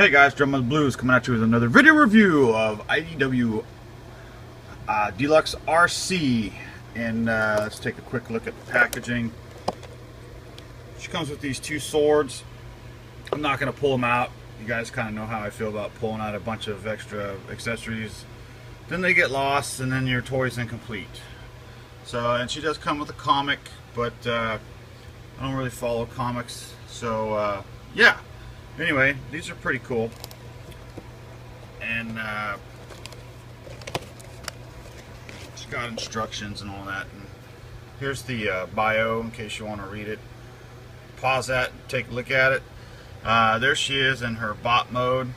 Hey guys, Drum Blues coming at you with another video review of IDW Deluxe Arcee. And let's take a quick look at the packaging. She comes with these two swords. I'm not going to pull them out. You guys kind of know how I feel about pulling out a bunch of extra accessories. Then they get lost and then your toy's incomplete. So, and she does come with a comic, but I don't really follow comics. So, yeah. Anyway, these are pretty cool, and it's got instructions and all that. And here's the bio in case you want to read it. Pause that, take a look at it. There she is in her bot mode,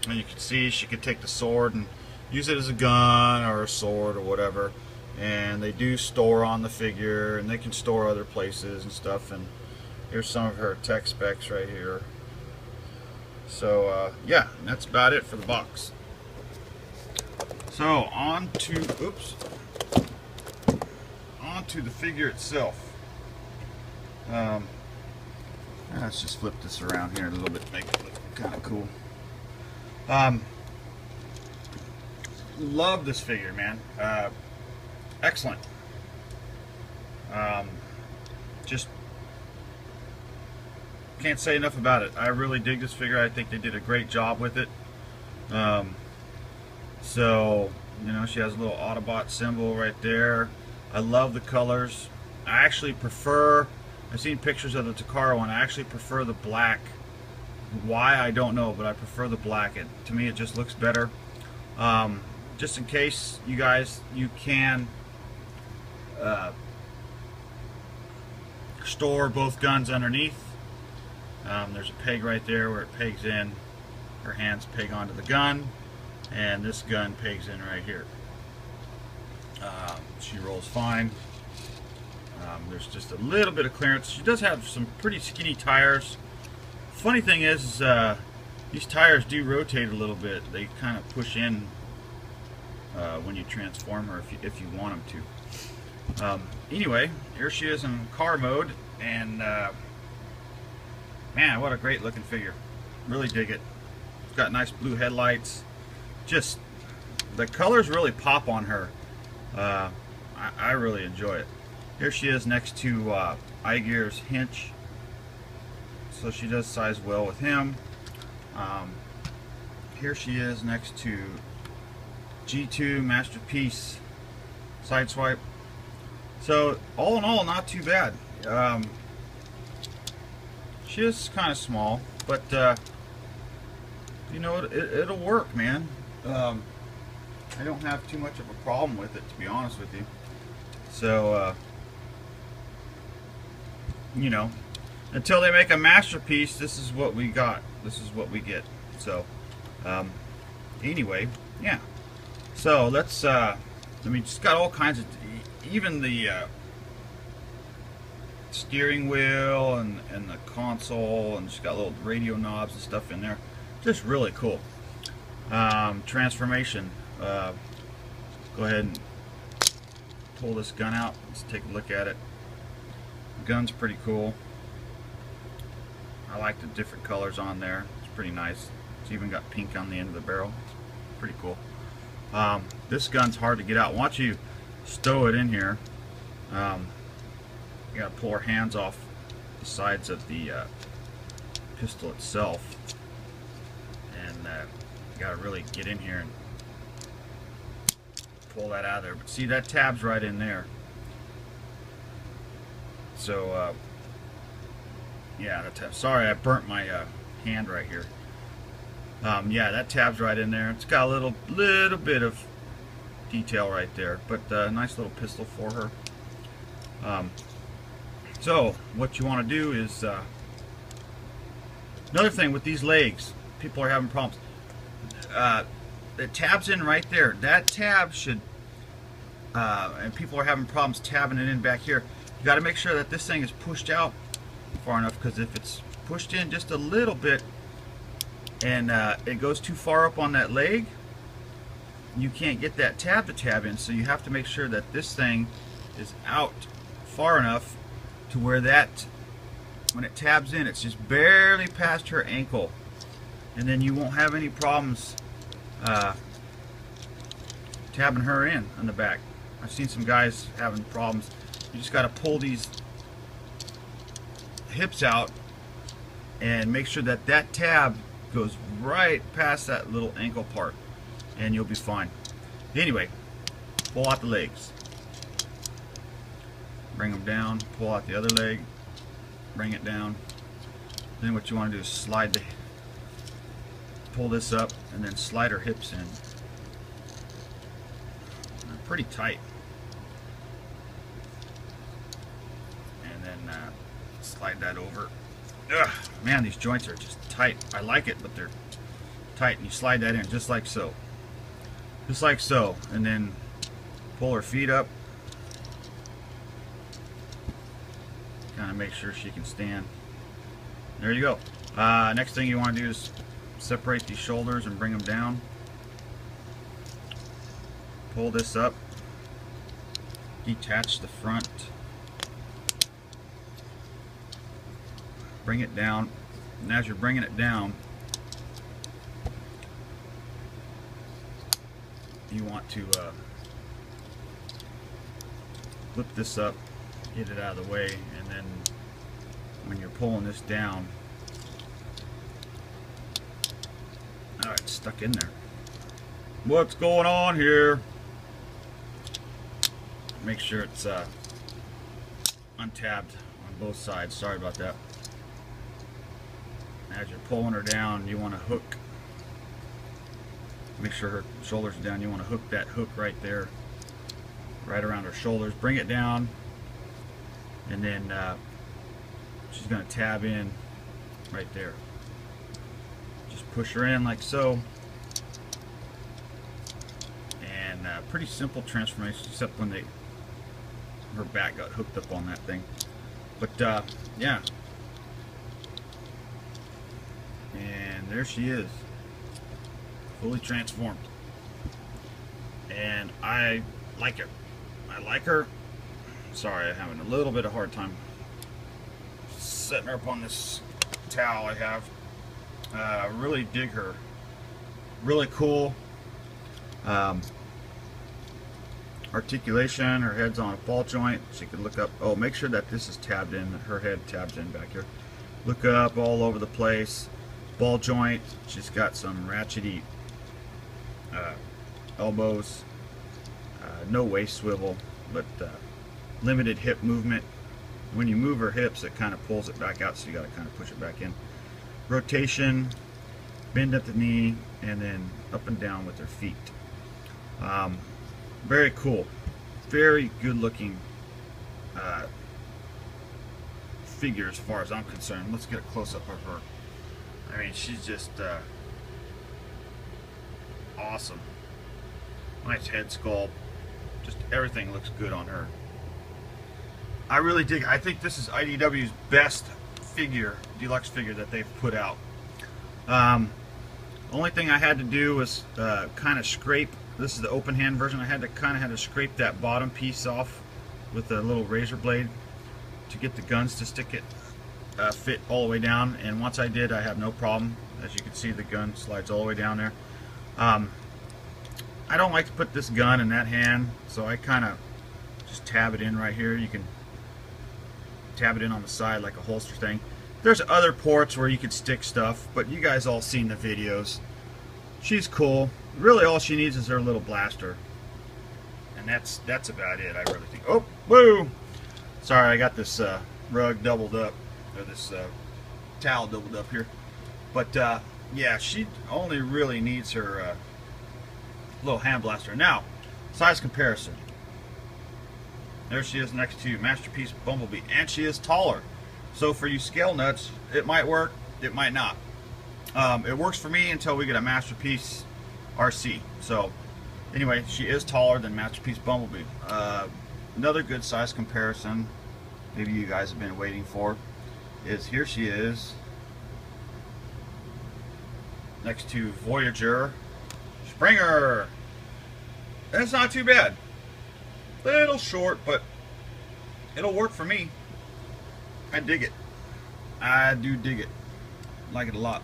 and you can see she could take the sword and use it as a gun or a sword or whatever. And they do store on the figure, and they can store other places and stuff. And here's some of her tech specs right here. So yeah, that's about it for the box. So on to the figure itself. Let's just flip this around here a little bit, make it look kind of cool. Love this figure, man. Excellent. Just can't say enough about it. I really dig this figure. I think they did a great job with it. So, you know, she has a little Autobot symbol right there. I love the colors. I actually prefer, I've seen pictures of the Takara one, I actually prefer the black. Why, I don't know, but I prefer the black. To me, it just looks better. Just in case, you guys, you can store both guns underneath. There's a peg right there where it pegs in. Her hands peg onto the gun, and this gun pegs in right here. She rolls fine. There's just a little bit of clearance. She does have some pretty skinny tires. Funny thing is these tires do rotate a little bit. They kind of push in when you transform her if you want them to. Anyway, here she is in car mode, and man, what a great looking figure. Really dig it. It's got nice blue headlights. Just, the colors really pop on her. I really enjoy it. Here she is next to Igear's Hinch. So she does size well with him. Here she is next to G2 Masterpiece Sideswipe. So all in all, not too bad. She is kind of small, but you know, it'll work, man. I don't have too much of a problem with it, to be honest with you. So you know, until they make a masterpiece, this is what we got. This is what we get. So anyway, yeah. So let's I mean, it's got all kinds of, even the steering wheel and the console, and just got little radio knobs and stuff in there. Just really cool. Transformation. Go ahead and pull this gun out. Let's take a look at it. The gun's pretty cool. I like the different colors on there. It's pretty nice. It's even got pink on the end of the barrel. It's pretty cool. This gun's hard to get out. Once you stow it in here, you gotta pull her hands off the sides of the pistol itself, and you gotta really get in here and pull that out of there. But see, that tab's right in there. So yeah, that tab. Sorry, I burnt my hand right here. Yeah, that tab's right in there. It's got a little bit of detail right there, but a nice little pistol for her. So what you want to do is another thing with these legs, people are having problems. The tab's in right there. That tab should, and people are having problems tabbing it in back here. You got to make sure that this thing is pushed out far enough, because if it's pushed in just a little bit and it goes too far up on that leg, you can't get that tab to tab in. So you have to make sure that this thing is out far enough to where that, when it tabs in, it's just barely past her ankle. and then you won't have any problems tabbing her in on the back. I've seen some guys having problems. You just got to pull these hips out and make sure that that tab goes right past that little ankle part, and you'll be fine. Anyway, pull out the legs, bring them down, pull out the other leg, bring it down. Then what you want to do is slide pull this up and then slide her hips in. They're pretty tight. And then slide that over. Ugh, man, these joints are just tight. I like it, but they're tight. And you slide that in just like so. Just like so. And then pull her feet up. Kind of make sure she can stand. There you go. Next thing you want to do is separate these shoulders and bring them down. Pull this up. Detach the front. Bring it down. And as you're bringing it down, you want to flip this up, get it out of the way, and then when you're pulling this down, alright, it's stuck in there. What's going on here? Make sure it's untabbed on both sides. Sorry about that. As you're pulling her down, you want to hook. Make sure her shoulders are down. You want to hook that hook right there, right around her shoulders. Bring it down, and then she's going to tab in right there. Just push her in like so. And pretty simple transformation, except when her back got hooked up on that thing. But yeah. And there she is, fully transformed. And I like it. I like her. Sorry, I'm having a little bit of hard time setting her up on this towel I have. Really dig her. Really cool. Articulation. Her head's on a ball joint. She could look up. Oh, make sure that this is tabbed in. Her head tabs in back here. Look up all over the place. Ball joint. She's got some ratchety elbows. No waist swivel, but limited hip movement. When you move her hips, it kind of pulls it back out, so you got to kind of push it back in. Rotation, bend at the knee, and then up and down with her feet. Very cool. Very good looking figure as far as I'm concerned. Let's get a close up of her. I mean, she's just awesome. Nice head sculpt. Just everything looks good on her. I really dig. I think this is IDW's best figure, deluxe figure that they've put out. Only thing I had to do was kind of scrape. This is the open hand version. I had to scrape that bottom piece off with a little razor blade to get the guns to stick it fit all the way down. And once I did, I have no problem. As you can see, the gun slides all the way down there. I don't like to put this gun in that hand, so I kind of just tab it in right here. You can tab it in on the side like a holster thing. There's other ports where you could stick stuff, but you guys all seen the videos. She's cool. Really, all she needs is her little blaster, and that's about it. I really think. Oh, woo! Sorry, I got this rug doubled up, or this towel doubled up here. But yeah, she only really needs her little hand blaster. Now, size comparison. There she is next to Masterpiece Bumblebee, and she is taller. So for you scale nuts, it might work, it might not. It works for me until we get a Masterpiece Arcee. So anyway, she is taller than Masterpiece Bumblebee. Another good size comparison, maybe you guys have been waiting for, is here she is next to Voyager Springer. And it's not too bad. Little short, but it'll work for me. I dig it. I do dig it. Like it a lot.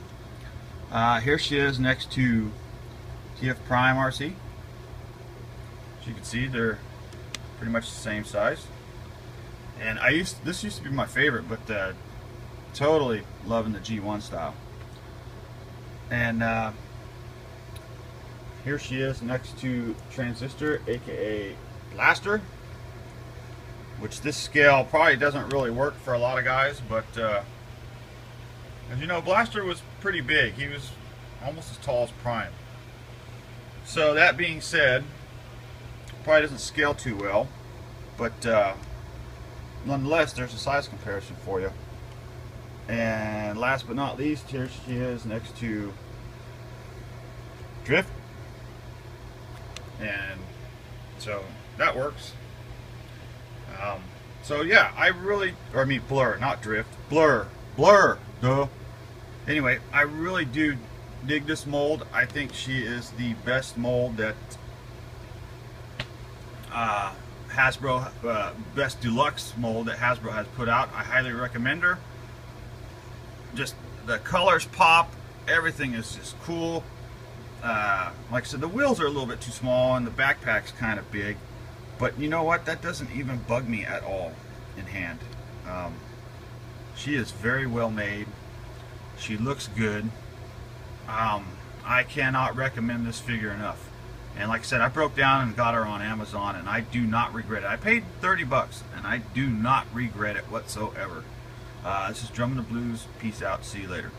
Here she is next to TF Prime Arcee. As you can see, they're pretty much the same size. And this used to be my favorite, but totally loving the G1 style. And here she is next to Transistor, aka Blaster, which this scale probably doesn't really work for a lot of guys, but as you know, Blaster was pretty big. He was almost as tall as Prime. So that being said, probably doesn't scale too well, but nonetheless, there's a size comparison for you. And last but not least, here she is next to Drift. And so that works. So yeah, Blur, not Drift. Blur, duh. Anyway, I really do dig this mold. I think she is the best mold that Hasbro, best deluxe mold that Hasbro has put out. I highly recommend her. Just the colors pop, everything is just cool. Like I said, the wheels are a little bit too small and the backpack's kind of big, but you know what, that doesn't even bug me at all in hand. She is very well made. She looks good. I cannot recommend this figure enough. And like I said, I broke down and got her on Amazon, and I do not regret it. I paid 30 bucks, and I do not regret it whatsoever. This is Drum and the Blues. Peace out. See you later.